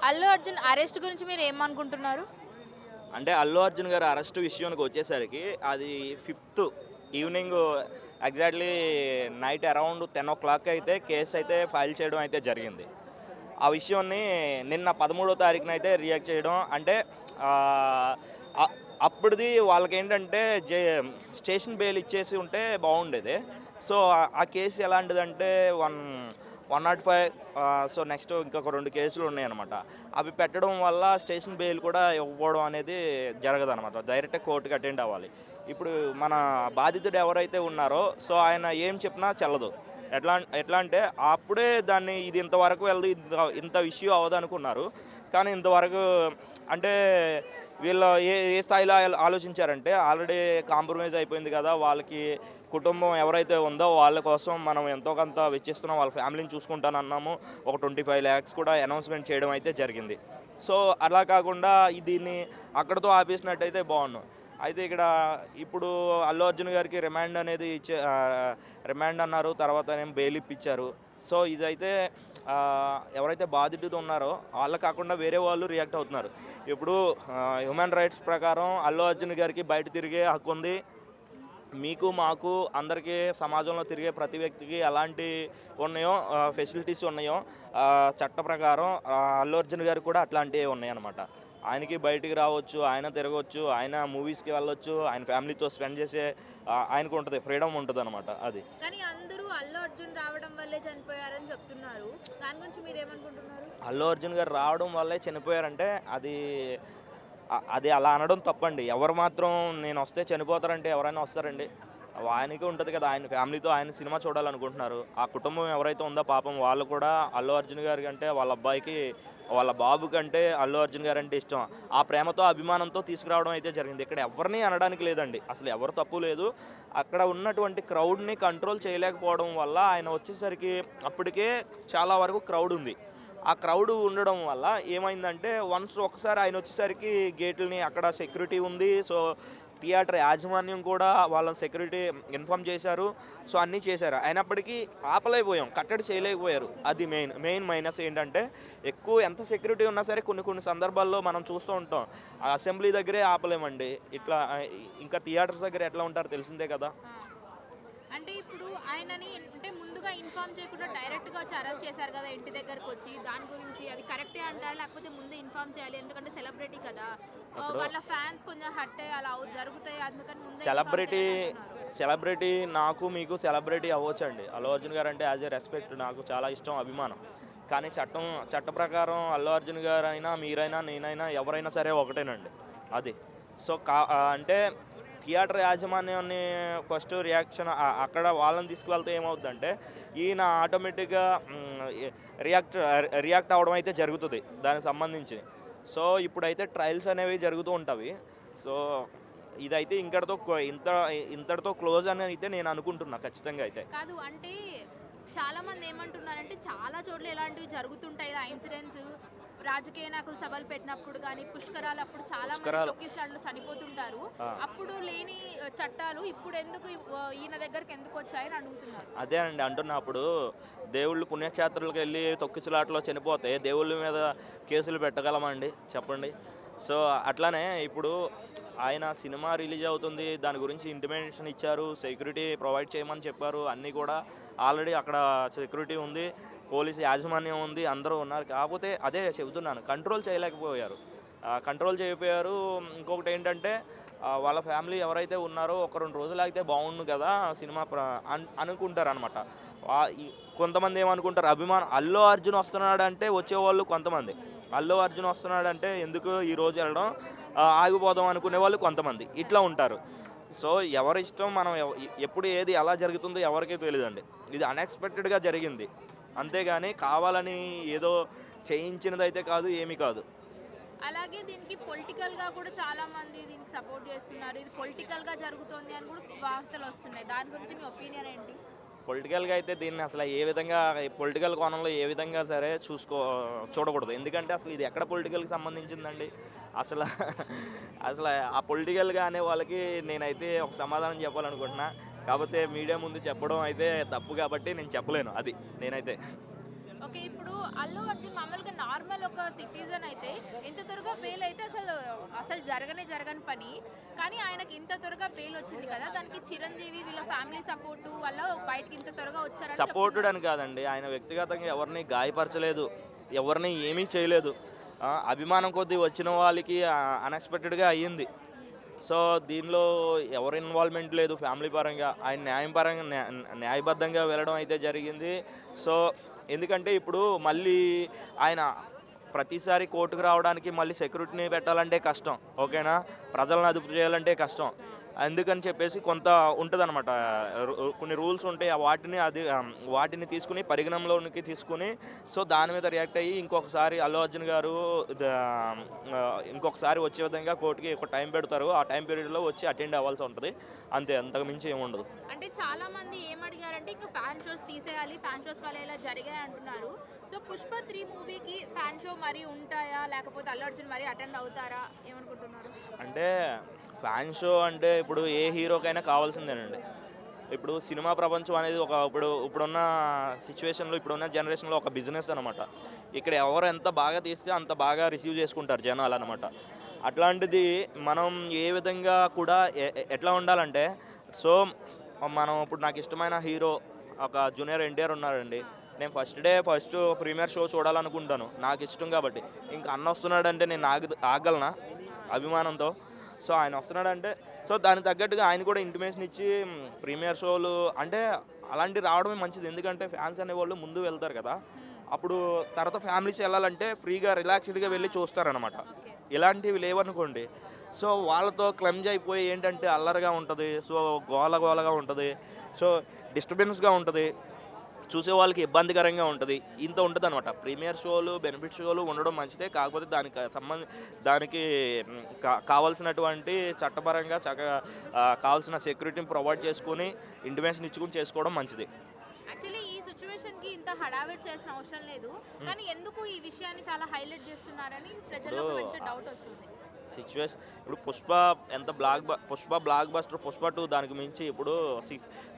Allu Arjun arrest గురించి మీరు ఏమనుకుంటున్నారు? అంటే అల్లు అర్జున్ గారి అరెస్ట్ విషయానికి వచ్చేసరికి అది 5th evening exactly night around 10 అయితే కేసు అయితే ఫైల్ చేయడం అయితే జరిగింది. ఆ విషయాన్ని నిన్న 13వ తారీఖున అయితే రియాక్ట్ చేయడం అంటే ఆహ్, అ అప్పుడిది వాళ్ళకేంటంటే స్టేషన్ బెయిల్ ఇచ్చేసి ఉంటే బాగుండేది. సో, ఆ కేసు ఎలాంటిదంటే 105 సో, నెక్స్ట్ ఇంకొక 2 కేసులు ఉన్నాయన్నమాట. అవి పెట్టడం వల్ల స్టేషన్ బెయిల్ కూడా ఇవ్వకపోవడం అనేది జరగదనమాట. డైరెక్ట్‌గా కోర్ట్‌కి అటెండ్ అవ్వాలి. ఇప్పుడు మన బాధితుడు ఎవరైతే ఉన్నారో సో, ఆయన ఏం చెప్పినా చెల్లదు. ఎట్లా ఎట్లా అంటే అప్పుడే దాన్ని ఇది ఇంతవరకు వెళ్ళదు, ఇంత ఇష్యూ అవ్వదనుకున్నారు. కానీ ఇంతవరకు అంటే వీళ్ళు ఏ ఏ స్థాయిలో ఆలోచించారంటే ఆల్రెడీ కాంప్రమైజ్ అయిపోయింది కదా! వాళ్ళకి కుటుంబం ఎవరైతే ఉందో వాళ్ళ కోసం మనం ఎంతో కొంత వెచ్చిస్తున్నాం. వాళ్ళ ఫ్యామిలీని చూసుకుంటానన్నాము. ఒక 25 లాక్స్ కూడా అనౌన్స్‌మెంట్ చేయడం అయితే జరిగింది. సో, అలా కాకుండా దీన్ని అక్కడితో ఆపేసినట్టయితే బావుండు. అయితే ఇక్కడ ఇప్పుడు అల్లు అర్జున్ గారికి రిమాండ్ అనేది రిమాండ్ అన్నారు. తర్వాతనేమో బెయిల్ ఇప్పించారు. సో, ఇదైతే ఎవరైతే బాధితుడు ఉన్నారో ఆళ్ళు కాకుండా వేరే వాళ్ళు రియాక్ట్ అవుతున్నారు. ఇప్పుడు హ్యూమన్ రైట్స్ ప్రకారం అల్లు అర్జున్ గారికి బయట తిరిగే హక్కుంది. మీకు, మాకు అందరికీ సమాజంలో తిరిగే ప్రతి వ్యక్తికి ఎలాంటి ఉన్నాయో ఫెసిలిటీస్ ఉన్నాయో చట్ట ప్రకారం అల్లు అర్జున్ గారికి కూడా అట్లాంటివే ఉన్నాయన్నమాట. ఆయనకి బయటికి రావచ్చు, ఆయన తిరగొచ్చు, ఆయన మూవీస్‌కి వెళ్ళొచ్చు, ఆయన ఫ్యామిలీతో స్పెండ్ చేసే ఆయనకు ఉంటది. ఫ్రీడమ్ ఉంటదనమాట అది. కానీ అందరూ అల్లు అర్జున్ రావడం వల్లే చనిపోయారని చెప్తున్నారు. దాని గురించి మీరేమనుకుంటున్నారు? అల్లు అర్జున్ గారు రావడం వల్లే చనిపోయారంటే అది అలా అనడం తప్పండి. ఎవరు మాత్రం నేనొస్తే చనిపోతారంటే ఎవరైనా వస్తారండి? ఆయనకి ఉంటది కదా! ఆయన ఫ్యామిలీతో ఆయన సినిమా చూడాలనుకుంటున్నారు. ఆ కుటుంబం ఎవరైతే ఉందో పాపం వాళ్ళు కూడా అల్లు అర్జున్ గారి కంటే వాళ్ళ అబ్బాయికి, వాళ్ళ బాబు కంటే అల్లు అర్జున్ గారంటే ఇష్టం. ఆ ప్రేమతో, అభిమానంతో తీసుకురావడం అయితే జరిగింది. ఇక్కడ ఎవరిని అనడానికి లేదండి. అసలు ఎవరు తప్పు లేదు. అక్కడ ఉన్నటువంటి క్రౌడ్‌ని కంట్రోల్ చేయలేకపోవడం వల్ల ఆయన వచ్చేసరికి అప్పటికే చాలా వరకు క్రౌడ్ ఉంది. ఆ క్రౌడ్ ఉండడం వల్ల ఏమైందంటే ఒకసారి ఆయన వచ్చేసరికి గేట్లని అక్కడ సెక్యూరిటీ ఉంది. సో, థియేటర్ యాజమాన్యం కూడా వాళ్ళని సెక్యూరిటీ ఇన్ఫార్మ్ చేశారు. సో, అన్నీ చేశారు. అయినప్పటికీ ఆపలేకపోయాం. కట్టడి చేయలేకపోయారు. అది మెయిన్ మైనస్ ఏంటంటే ఎంత సెక్యూరిటీ ఉన్నా సరే కొన్ని కొన్ని సందర్భాల్లో మనం చూస్తూ ఉంటాం. ఆ అసెంబ్లీ దగ్గరే ఆపలేమండి. ఇట్లా ఇంకా థియేటర్స్ దగ్గర ఎట్లా ఉంటారో తెలిసిందే కదా! ఆ! అంటే ఇప్పుడు ఆయనని అంటే ముందుగా ఇన్ఫార్మ్ చేయకుండా డైరెక్ట్‌గా వచ్చి అరెస్ట్ చేశారు కదా! ఇంటి దగ్గరకొచ్చి. దాని గురించి అది కరెక్టే అంటారా? లేకపోతే ముందే ఇన్ఫార్మ్ చేయాలి. ఎందుకంటే సెలబ్రిటీ కదా! ఇప్పుడు వాళ్ళ ఫ్యాన్స్ కొంచెం హర్ట్ అయ్యి అలా జరుగుతాయి. అందుకని ముందే ఇన్ఫార్మ్ సెలబ్రిటీ చేయాలంటున్నారు. సెలబ్రిటీ నాకు మీకు సెలబ్రిటీ అవ్వచ్చండి. అల్లు అర్జున్ గారంటే యాజ్ ఎ రెస్పెక్ట్ నాకు చాలా ఇష్టం, అభిమానం. కానీ చట్ట ప్రకారం అల్లు అర్జున్ గారైనా, మీరైనా, నేనైనా ఎవరైనా సరే ఒకటేనండి. అది. సో, అంటే థియేటర్ యాజమాన్యాన్ని ఫస్ట్ రియాక్షన్ అక్కడ వాళ్ళని తీసుకువెళ్తే ఏమవుద్దంటే, ఈయన ఆటోమేటిక్‌గా రియాక్ట్ రియాక్ట్ అవ్వడం అయితే జరుగుతది దానికి సంబంధించి. సో, ఇప్పుడైతే ట్రయల్స్ అనేవి జరుగుతూ ఉంటవి. సో, ఇదైతే ఇంతటితో క్లోజ్ అని అయితే నేను అనుకుంటున్నా ఖచ్చితంగా అయితే. కాదు అంటే చాలా మంది ఏమంటున్నారంటే చాలా చోట్ల ఇలాంటివి జరుగుతుంటాయి ఇలా ఇన్సిడెంట్స్ రాజకీయ నాయకులు సభలు పెట్టినప్పుడు కానీ పుష్కరాలప్పుడు చాలా మంది పుష్కరాలు తొక్కిసలాటలో చనిపోతుంటారు. ఆ! అప్పుడు లేని చట్టాలు ఇప్పుడు ఎందుకు ఈయన దగ్గరికి ఎందుకు వచ్చాయని అడుగుతున్నారు. అదే అండి అంటున్నా. అప్పుడు దేవుళ్ళు పుణ్యక్షేత్రాలకెళ్ళి తొక్కిసలాటలో చనిపోతే దేవుళ్ళ మీద కేసులు పెట్టగలమా అండి? చెప్పండి. సో, అట్లానే ఇప్పుడు ఆయన సినిమా రిలీజ్ అవుతుంది. దాని గురించి ఇంటిమేషన్ ఇచ్చారు. సెక్యూరిటీ ప్రొవైడ్ చేయమని చెప్పారు. అన్నీ కూడా ఆల్రెడీ అక్కడ సెక్యూరిటీ ఉంది. పోలీస్ యాజమాన్యం ఉంది. అందరూ ఉన్నారు. కాకపోతే అదే చెబుతున్నాను. కంట్రోల్ చేయలేకపోయారు. కంట్రోల్ చేయకపోయారు. ఇంకొకటేంటంటే వాళ్ళ ఫ్యామిలీ ఎవరైతే ఉన్నారో ఒక 2 రోజులు ఆగితే బావుండు గదా! సినిమా అనుకుంటారనమాట. ఈ కొంతమంది ఏమనుకుంటారు అల్లు అర్జున్ వస్తున్నాడంటే వచ్చేవాళ్ళు కొంతమంది. అల్లు అర్జున్ వస్తున్నాడంటే ఎందుకు ఈరోజు ఎళ్ళడం ఆగిపోదాం అనుకునేవాళ్ళు కొంతమంది. ఇట్లా ఉంటారు. సో, ఎవరిష్టం మనం ఎప్పుడు ఏది ఎలా జరుగుతుందో ఎవరికీ తెలీదండి. ఇది అన్‌ఎక్స్‌పెక్టెడ్‌గా జరిగింది. అంతేగాని కావాలని ఏదో చేయించినదైతే కాదు, ఏమీ కాదు. అలాగే దీనికి పొలిటికల్‌గా కూడా చాలా మంది దీనికి సపోర్ట్ చేస్తున్నారు. ఇది పొలిటికల్‌గా జరుగుతోంది అని కూడా వార్తలు వస్తున్నాయి. దాని గురించి మీ ఒపీనియన్ ఏంటి? పొలిటికల్‌గా అయితే దీన్ని అసలు ఏ విధంగా పొలిటికల్ కోణంలో ఏ విధంగా సరే చూడకూడదు. ఎందుకంటే అసలు ఇది ఎక్కడ పొలిటికల్‌కి సంబంధించిందండి? అసల అసల ఆ పొలిటికల్‌గా అనే వాళ్ళకి నేనైతే ఒక సమాధానం చెప్పాలనుకుంటున్నా. కాపోతే మీడియా ముందు చెప్పడం అయితే తప్పు కాబట్టి నేను చెప్పలేను అది నేనైతే. ఓకే. ఇప్పుడు అల్లు అర్జున్ మామూలుగా నార్మల్ ఒక సిటిజన్ అయితే ఇంత త్వరగా బెయిల్ అయితే అసలు జరగని పని. కానీ ఆయనకి ఇంత త్వరగా బెయిల్ వచ్చింది కదా, దానికి చిరంజీవి వీళ్ళ ఫ్యామిలీ సపోర్టు వల్ల బయటకి ఇంత త్వరగా వచ్చారని సపోర్టెడ్ అని కాదండి, ఆయన వ్యక్తిగతంగా ఎవరిని గాయపరచలేదు, ఎవరిని ఏమీ చేయలేదు. అభిమానం కొద్దీ వచ్చిన వాళ్ళకి అన్ఎక్స్పెక్టెడ్గా అయ్యింది. సో దీనిలో ఎవరి ఇన్వాల్వ్మెంట్ లేదు. ఫ్యామిలీ పరంగా ఆయన న్యాయబద్ధంగా వెళ్ళడం అయితే జరిగింది. సో ఎందుకంటే ఇప్పుడు మళ్ళీ ఆయన ప్రతిసారి కోర్టుకు రావడానికి మళ్ళీ సెక్యూరిటీని పెట్టాలంటే కష్టం, ఓకేనా, ప్రజలను అదుపు చేయాలంటే కష్టం. అందుకని చెప్పేసి కొంత ఉంటుందన్నమాట, కొన్ని రూల్స్ ఉంటాయి. వాటిని తీసుకుని పరిగణనలోనికి తీసుకుని సో దాని మీద రియాక్ట్ అయ్యి ఇంకొకసారి అల్లు అర్జున్ గారు ఇంకొకసారి వచ్చే విధంగా కోర్టుకి ఒక టైం పెడతారు. ఆ టైం పీరియడ్లో వచ్చి అటెండ్ అవ్వాల్సి ఉంటుంది, అంతే, అంతకు మించి ఏముండదు. అంటే చాలా మంది ఏమడిగారంటే ఇంకా ఫ్యాన్ షోస్ తీసేయాలి, ఫ్యాన్ షోస్ వల్ల ఇలా జరిగాయి అంటున్నారు. సో పుష్ప 3 మూవీకి ఫ్యాన్ షో మరి ఉంటాయా, లేకపోతే అల్లు అర్జున్ మరి అటెండ్ అవుతారా, ఏమనుకుంటున్నారు? అంటే ఫ్యాన్ షో అంటే ఇప్పుడు ఏ హీరోకైనా కావాల్సిందేనండి. ఇప్పుడు సినిమా ప్రపంచం అనేది ఇప్పుడున్న సిచ్యువేషన్లో, ఇప్పుడున్న జనరేషన్లో ఒక బిజినెస్ అనమాట. ఇక్కడ ఎవరు ఎంత బాగా తీస్తే అంత బాగా రిసీవ్ చేసుకుంటారు జనాలు అనమాట. అట్లాంటిది మనం ఏ విధంగా కూడా ఎట్లా ఉండాలంటే, సో మనం ఇప్పుడు నాకు ఇష్టమైన హీరో ఒక జూనియర్ ఎన్టీఆర్ ఉన్నారండి. నేను ఫస్ట్ ప్రీమియర్ షో చూడాలనుకుంటాను, నాకు ఇష్టం కాబట్టి. ఇంకా అన్న వస్తున్నాడంటే నేను ఆగలనా అభిమానంతో? సో ఆయన వస్తున్నాడంటే సో దానికి తగ్గట్టుగా ఆయన కూడా ఇంటిమేషన్ ఇచ్చి ప్రీమియర్ షోలు అంటే అలాంటివి రావడమే మంచిది. ఎందుకంటే ఫ్యాన్స్ అనేవాళ్ళు ముందు వెళ్తారు కదా, అప్పుడు తర్వాత ఫ్యామిలీస్ వెళ్ళాలంటే ఫ్రీగా రిలాక్స్డ్గా వెళ్ళి చూస్తారనమాట. ఇలాంటివి లేవనుకోండి, సో వాళ్ళతో క్లమ్జ్ అయిపోయి ఏంటంటే అల్లరిగా ఉంటుంది, సో గోలగా ఉంటుంది, సో డిస్టర్బెన్స్గా ఉంటుంది, చూసే వాళ్ళకి ఇబ్బందికరంగా ఉంటుంది. ఇంత ఉంటుంది అనమాట. ప్రీమియర్ షోలు, బెనిఫిట్ షోలు ఉండడం మంచిదే, కాకపోతే దానికి కావాల్సినటువంటి చట్టపరంగా చక్కగా కావాల్సిన సెక్యూరిటీని ప్రొవైడ్ చేసుకుని ఇంటిమేషన్ ఇచ్చుకుని చేసుకోవడం మంచిది. యాక్చువల్లీ ఈ సిచ్యువేషన్కి ఇంత హడావిడి చేసిన అవసరం లేదు, కానీ ఎందుకు ఈ విషయాన్ని చాలా హైలైట్ చేస్తున్నారని ప్రజల్లో మంచి డౌట్ వస్తుంది. సిచ్యువేషన్ ఇప్పుడు పుష్ప బ్లాక్ బస్టర్, పుష్ప 2 దానికి మించి ఇప్పుడు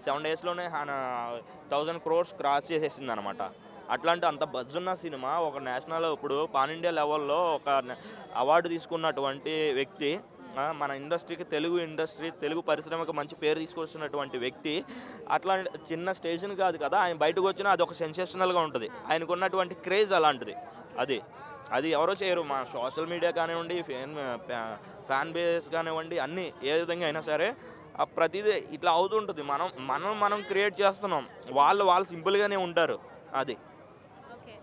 7 డేస్లోనే 1000 crores క్రాస్ చేసేసింది అనమాట. అట్లాంటి అంత బజ్ ఉన్న సినిమా ఒక నేషనల్, ఇప్పుడు పాన్ ఇండియా లెవెల్లో ఒక అవార్డు తీసుకున్నటువంటి వ్యక్తి, మన ఇండస్ట్రీకి, తెలుగు పరిశ్రమకు మంచి పేరు తీసుకొస్తున్నటువంటి వ్యక్తి, అట్లా చిన్న స్టేషన్ కాదు కదా, ఆయన బయటకు వచ్చినా అది ఒక సెన్సేషనల్గా ఉంటుంది. ఆయనకు ఉన్నటువంటి క్రేజ్ అలాంటిది. అది ఎవరో చేయరు. మా సోషల్ మీడియా కానివ్వండి, ఫ్యాన్ బేస్ కానివ్వండి, అన్నీ ఏ విధంగా అయినా సరే ప్రతిదీ ఇట్లా అవుతుంటుంది. మనం క్రియేట్ చేస్తున్నాం, వాళ్ళు సింపుల్గానే ఉంటారు. అది ఓకే.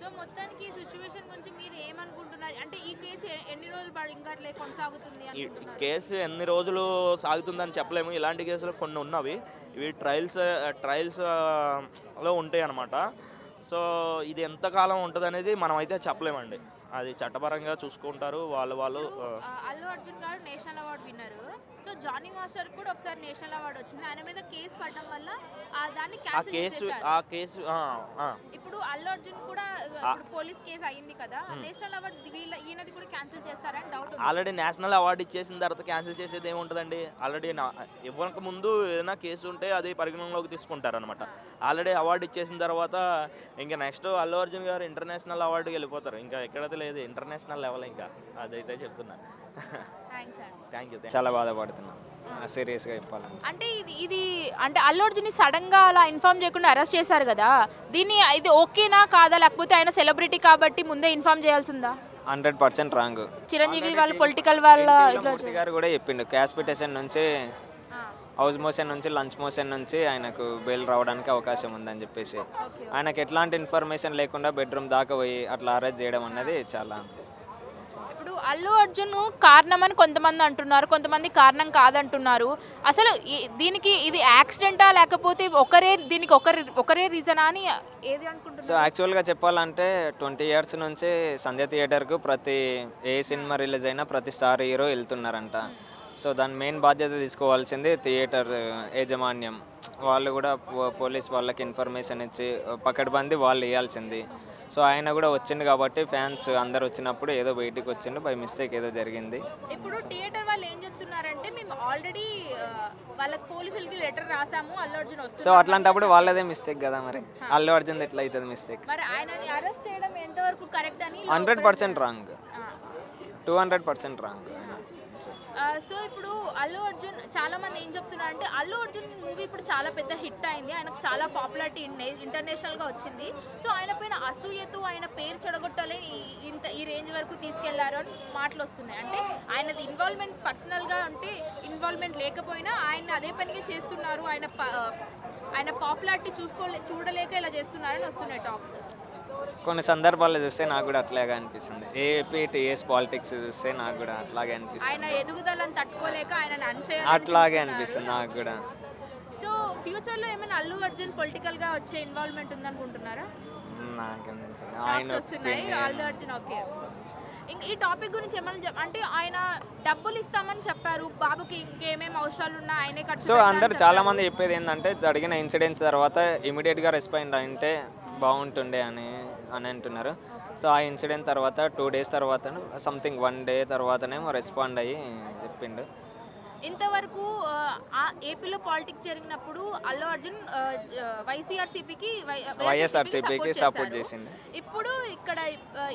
సో మొత్తానికి ఈ సిచ్యువేషన్ గురించి మీరు ఏమనుకుంటున్నారు? అంటే ఈ కేసు ఎన్ని రోజులు ఇంకా అట్లా కొనసాగుతుంది? ఈ కేసు ఎన్ని రోజులు సాగుతుందని చెప్పలేము. ఇలాంటి కేసులు కొన్ని ఉన్నవి, ఇవి ట్రయల్స్లో ఉంటాయి అన్నమాట. సో ఇది ఎంతకాలం ఉంటుంది అనేది మనం అయితే చెప్పలేమండి, అది చట్టపరంగా చూసుకుంటారు వాళ్ళు. అల్లు అర్జున్ గారు నేషనల్ అవార్డు విన్నారు. సో జానీ మాస్టర్ కూడా ఒకసారి నేషనల్ అవార్డు వచ్చింది, ఆయన మీద కేసు పడడం వల్ల దాన్ని క్యాన్సిల్ చేశారు. ఇప్పుడు అల్లు అర్జున్ కూడా పోలీస్ కేసు అయింది కదా, నేషనల్ అవార్డు ఈయనది కూడా క్యాన్సిల్ చేస్తారని డౌట్. ఆల్రెడీ నేషనల్ అవార్డు ఇచ్చేసిన తర్వాత క్యాన్సిల్ చేసేది ఏముంటుందండి? ఆల్రెడీ ఇవ్వక ముందు ఏదైనా కేసు ఉంటే అది పరిగణనలోకి తీసుకుంటారు అనమాట. ఆల్రెడీ అవార్డు ఇచ్చేసిన తర్వాత ఇంకా నెక్స్ట్ అల్లు అర్జున్ గారు ఇంటర్నేషనల్ అవార్డుకి వెళ్ళిపోతారు. ఇంకా ఎక్కడైతే లేదు, ఇంటర్నేషనల్ లెవెల్, ఇంకా అదైతే చెప్తున్నా. Thank you. చాలా బాధపడుతున్నా సీరియస్గా చెప్పాలంటే. అంటే ఇది అంటే అల్లు అర్జున్ సడన్ గా అలా ఇన్ఫార్మ్ చేయకుండా అరెస్ట్ చేశారు కదా, ఇది ఓకేనా కాదా, లేకపోతే ఆయన సెలబ్రిటీ కాబట్టి ముందే ఇన్ఫార్మ్ చేయాల్సిందా? 100% రాంగ్. చిరంజీవి వాళ్ళ పొలిటికల్ వాళ్ళ గారు కూడా చెప్పిండు, క్యాష్ పిటిషన్ నుంచి, హౌస్ మోషన్ నుంచి, లంచ్ మోషన్ నుంచి ఆయనకు బెయిల్ రావడానికి అవకాశం ఉందని చెప్పేసి, ఆయనకు ఎట్లాంటి ఇన్ఫర్మేషన్ లేకుండా బెడ్రూమ్ దాకా పోయి అట్లా అరెస్ట్ చేయడం అన్నది చాలా. ఇప్పుడు అల్లు అర్జున్ కారణం అని కొంతమంది అంటున్నారు, కొంతమంది కారణం కాదంటున్నారు. అసలు దీనికి ఇది యాక్సిడెంటా, లేకపోతే ఒకరే రీజనా అని ఏది అనుకుంటున్నారు? సో యాక్చువల్గా చెప్పాలంటే 20 years నుంచి సంధ్య థియేటర్కు ఏ సినిమా రిలీజ్ అయినా ప్రతి స్టార్ హీరో వెళ్తున్నారంట. సో దాని మెయిన్ బాధ్యత తీసుకోవాల్సింది థియేటర్ యాజమాన్యం. వాళ్ళు కూడా పోలీస్ వాళ్ళకి ఇన్ఫర్మేషన్ ఇచ్చి పకడ్బందీ వాళ్ళు ఇవ్వాల్సింది. సో ఆయన కూడా వచ్చిండు కాబట్టి ఫ్యాన్స్ అందరు వచ్చినప్పుడు ఏదో బయటికి వచ్చిండు, బై మిస్టేక్ ఏదో జరిగింది. ఇప్పుడు థియేటర్ వాళ్ళు ఏం చెప్తున్నారంటే మేము ఆల్రెడీ వాళ్ళకి పోలీసులకి లెటర్ రాసాము అల్లు అర్జున్ సో వస్తున్నారు అట్లాంటప్పుడు వాళ్ళదే మిస్టేక్ కదా, మరి అల్లు అర్జున్ ఎట్లా అవుతుంది మిస్టేక్? మరి ఆయనని అరెస్ట్ చేయడం ఎంతవరకు కరెక్ట్ అని 100% రాంగ్, 200% రాంగ్. సో ఇప్పుడు అల్లు అర్జున్ చాలా మంది ఏం చెప్తున్నారు అంటే అల్లు అర్జున్ మూవీ ఇప్పుడు చాలా పెద్ద హిట్ అయింది, ఆయనకు చాలా పాపులారిటీ ఇంటర్నేషనల్గా వచ్చింది. సో ఆయన పైన అసూయతో ఆయన పేరు చెడగొట్టాలి ఈ రేంజ్ వరకు తీసుకెళ్లారు అని మాటలు వస్తున్నాయి. అంటే ఆయనది ఇన్వాల్వ్మెంట్ పర్సనల్గా అంటే ఇన్వాల్వ్మెంట్ లేకపోయినా ఆయన అదే పనిగా చేస్తున్నారు, ఆయన పాపులారిటీ చూడలేక ఇలా చేస్తున్నారని వస్తున్నాయి టాక్స్. కొన్ని సందర్భాల్లో చూస్తే నాకు కూడా అట్లాగే అనిపిస్తుంది. ఏపీ టీఎస్ పాలిటిక్స్ చూస్తే నాకు కూడా అట్లాగే అనిపిస్తుంది, ఆయన ఎదుగుదలను తట్టుకోలేక ఆయన అట్లాగే అనిపిస్తుంది నాకు కూడా. సో ఫ్యూచర్లో ఏమైనా అల్లు అర్జున్ పొలిటికల్గా వచ్చే ఇన్వాల్వ్మెంట్ ఉందనుకుంటున్నారా? నాకు టాక్స్ వస్తున్నాయి అల్లు అర్జున్. ఓకే, ఇంకా ఈ టాపిక్ గురించి ఏమైనా అంటే ఆయన డబ్బులు ఇస్తామని చెప్పారు, బాబుకి ఇంకేమేమి అవసరాలు ఉన్నా ఆయనే కట్టు. సో అందరు చాలా మంది చెప్పేది ఏంటంటే జరిగిన ఇన్సిడెంట్స్ తర్వాత ఇమీడియట్గా రెస్పాండ్ అంటే బాగుంటుండే అని అంటున్నారు. సో ఆ ఇన్సిడెంట్ తర్వాత 2 days తర్వాత సంథింగ్ 1 day తర్వాతనేమో రెస్పాండ్ అయ్యి చెప్పిండు. ఇంతవరకు ఏపీలో పాలిటిక్స్ జరిగినప్పుడు అల్లు అర్జున్ వైఎస్ఆర్సీపీకి సపోర్ట్ చేసింది. ఇప్పుడు ఇక్కడ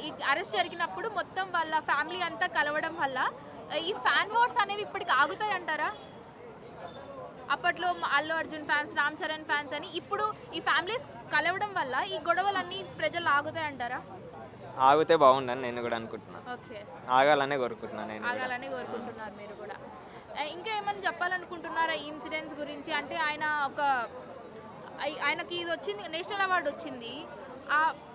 ఈ అరెస్ట్ జరిగినప్పుడు మొత్తం వాళ్ళ ఫ్యామిలీ అంతా కలవడం వల్ల ఈ ఫ్యాన్ వార్స్ అనేవి ఇప్పటికి ఆగుతాయి అంటారా? అప్పట్లో అల్లు అర్జున్ ఫ్యాన్స్, రామ్ చరణ్ ఫ్యాన్స్ అని, ఇప్పుడు ఈ ఫ్యామిలీస్ కలవడం వల్ల ఈ గొడవలన్నీ ప్రజలు ఆగుతాయి అంటారా? ఆగితే బాగుండని నేను కూడా అనుకుంటున్నాను. ఓకే, ఆగాలనే కోరుకుంటున్నాను నేను. ఆగాలని కోరుకుంటున్నారు మీరు కూడా. ఇంకా ఏమైనా చెప్పాలనుకుంటున్నారా ఈ ఇన్సిడెంట్స్ గురించి? అంటే ఆయనకి ఇది వచ్చింది, నేషనల్ అవార్డు వచ్చింది,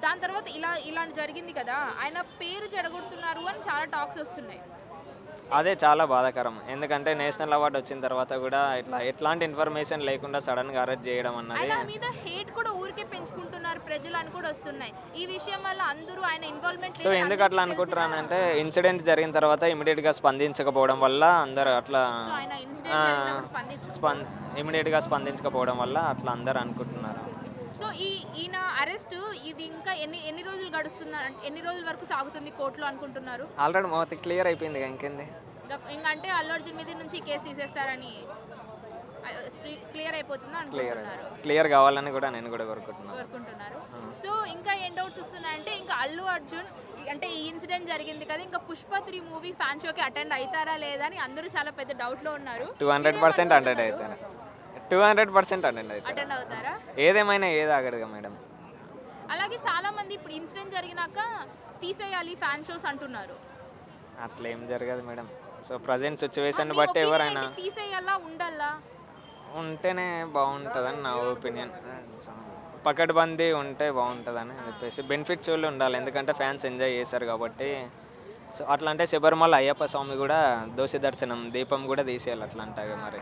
దాని తర్వాత ఇలా జరిగింది కదా, ఆయన పేరు చెడగొడుతున్నారు అని చాలా టాక్స్ వస్తున్నాయి. అదే చాలా బాధాకరం, ఎందుకంటే నేషనల్ అవార్డు వచ్చిన తర్వాత కూడా ఎట్లాంటి ఇన్ఫర్మేషన్ లేకుండా సడన్గా అరెస్ట్ చేయడం అన్నది. ఆయన మీద హేట్ కూడా ఊరికే పెంచుకుంటున్నారు ప్రజలు అని కూడా వస్తున్నాయి. ఈ విషయం వల్ల అందరూ ఆయన ఇన్వాల్వ్మెంట్. సో ఎందుకు అట్లా అనుకుంటున్నానంటే ఇన్సిడెంట్ జరిగిన తర్వాత ఇమీడియట్గా స్పందించకపోవడం వల్ల అందరూ అట్లా ఇమీడియట్గా స్పందించకపోవడం వల్ల అట్లా అందరూ అనుకుంటున్నారు. సో ఈయన అరెస్ట్ ఇది ఇంకా ఎన్ని రోజులు గడుస్తున్నారు, ఎన్ని రోజుల వరకు సాగుతుంది కోర్టులో అనుకుంటున్నారు? ఆల్రెడీ మొత్తం క్లియర్ అయిపోయింది, ఇంకేంది ఇంకా అంటే అల్లు అర్జున్ మీద నుంచి కేసు తీసేస్తారని క్లియర్ అయిపోతుందా అనుకుంటున్నారు? క్లియర్ కావాలని కూడా నేను కూడా కోరుకుంటున్నారు. సో ఇంకా ఏం డౌట్స్ వస్తున్నాయంటే ఇంకా అల్లు అర్జున్ అంటే ఈ ఇన్సిడెంట్ జరిగింది కదా, ఇంకా పుష్ప 3 మూవీ ఫ్యాన్ షోకి అటెండ్ అవుతారా లేదా అని అందరూ చాలా పెద్ద డౌట్లో ఉన్నారు. 200% అటెండ్ అవుతారు, 200% అటెండ్ అవుతారా? ఏదేమైనా ఏది ఆగడుగా మేడం. అలాగే చాలా మంది ఇప్పుడు ఇన్సిడెంట్ జరిగినాక తీసేయాలి ఫ్యాన్ షోస్ అంటున్నారు. అట్లా ఏం జరగదు మేడం. సో ప్రజెంట్ సిచ్యువేషన్ బట్టి ఎవరైనా తీసేయాలా ఉండాలా ఉంటేనే బాగుంటుందని నా ఒపీనియన్. పకడ్బందీ ఉంటే బాగుంటుందని చెప్పేసి బెనిఫిట్స్ వాళ్ళు ఉండాలి, ఎందుకంటే ఫ్యాన్స్ ఎంజాయ్ చేశారు కాబట్టి. సో అట్లా అంటే శబరిమల అయ్యప్ప స్వామి కూడా దోషి దర్శనం దీపం కూడా తీసేయాలి అట్లా అంటాగా మరి.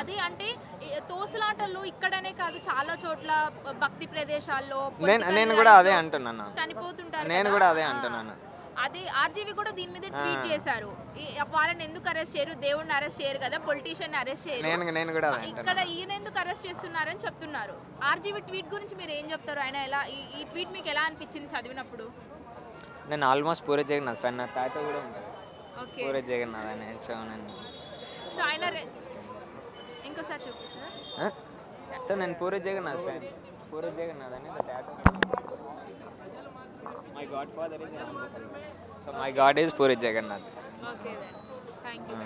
అది అంటే తోసులాటలు ఇక్కడనే కాదు చాలా చోట్ల భక్తి ప్రదేశాల్లో నేను కూడా అదే అంటున్నాను, చనిపోతుంటారు. నేను కూడా అదే అంటున్నాను. అదే ఆర్జీవి కూడా దీని మీద ట్వీట్ చేశారు, వాళ్ళని ఎందుకు అరెస్ట్ చేయరు, దేవుడిని అరెస్ట్ చేయరు కదా, పొలిటీషియన్ అరెస్ట్ చేయరు, నేను కూడా ఇక్కడ ఈయన ఎందుకు అరెస్ట్ చేస్తున్నారని చెప్తున్నారు. ఆర్జీవి ట్వీట్ గురించి మీరు ఏం చెప్తారు? ఆయన ఎలా ఈ ట్వీట్ మీకు ఎలా అనిపించింది చదివినప్పుడు? నేను ఆల్మోస్ట్ పూరి జగన్నాథ్ ఫ్యాన్, నా టాటూ కూడా ఉంది పూరి జగన్నాథ్ అని. సో ఆయన ఇంకోసారి చూపిస్తారా? సో నేను పూరి జగన్నాథ్ ఫ్యాన్, పూరి జగన్నాథ్ అని tattoo. My godfather is, so my god is Puri Jagannath. Okay, thank you.